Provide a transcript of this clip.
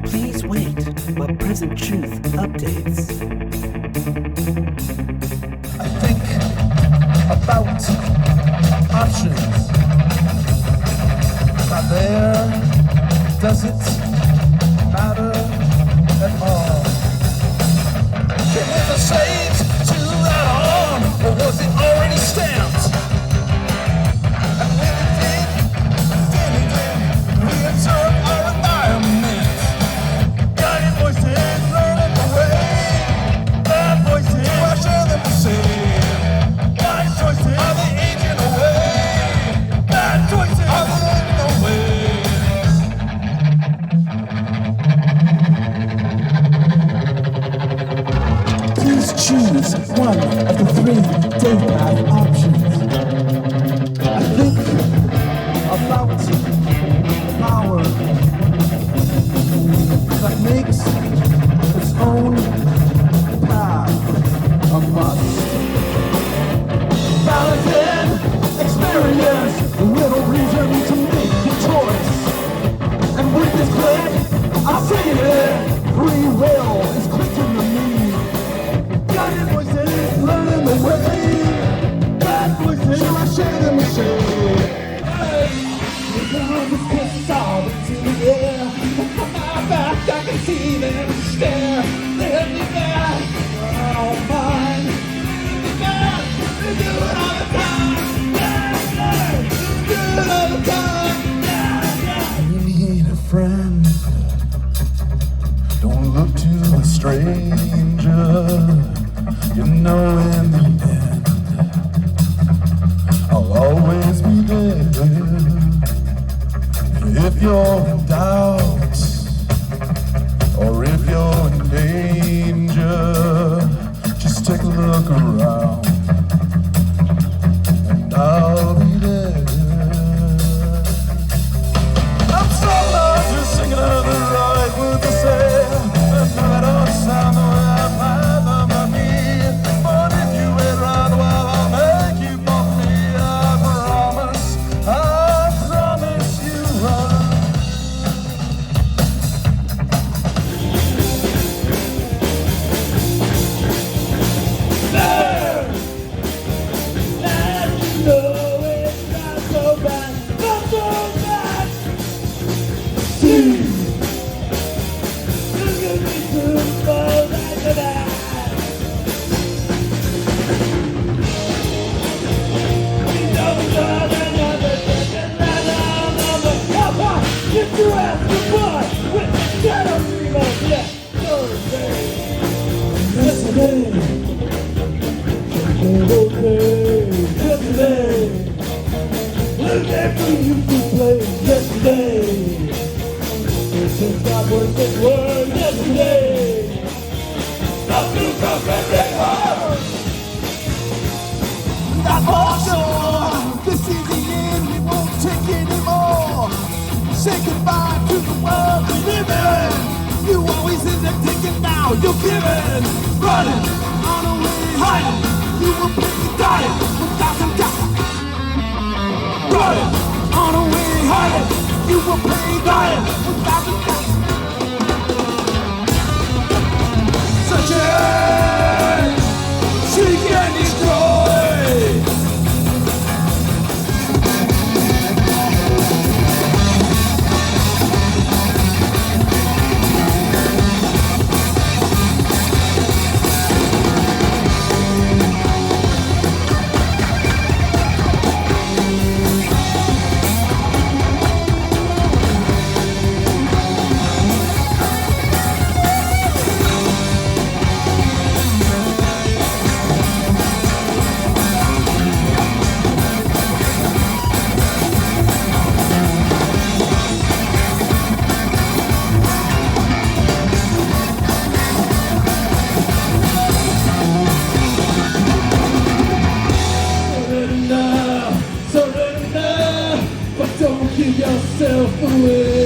Please wait while present truth updates. I think about options. Not there, does it matter at all? Can we the shades to that on, or was it already stamped? And when it did, then it did, we observed our environment. Guided voices learning the way, bad voices pressure them to say. Wise choices are they aging away, bad choices are they aging away. Please choose one of the 3 day path options. I think about power that makes its own path a must. Balancing experience with a reason to make your choice. And with this click, I'm singing it. Free will is clicking to me. Guided voices learning the way. Bad voices, shall I share them and share? Hey, we're gonna put all into the air. My back, I can see them stare. Let me back, oh mine. Let me back, they do it all the time. Yeah, yeah, they do it all the time. Yeah, yeah. You need a friend. Don't look to a stranger. You know in the end, I'll always be there. If you're in doubt, or if you're in danger, just take a look around, and I'll be there. I'm so lost just singing another right word to say, and now I don't sound the way I've had them by me. But if you ain't right, well, I'll make you for me. I promise you right. Say goodbye to the world we live in. You always end up thinking now you're giving. Running, on a way, hiding. You will be dying without some doubt. Running, on a way, hiding. You will be dying without some doubt. Searching, seek and destroy. yourself away.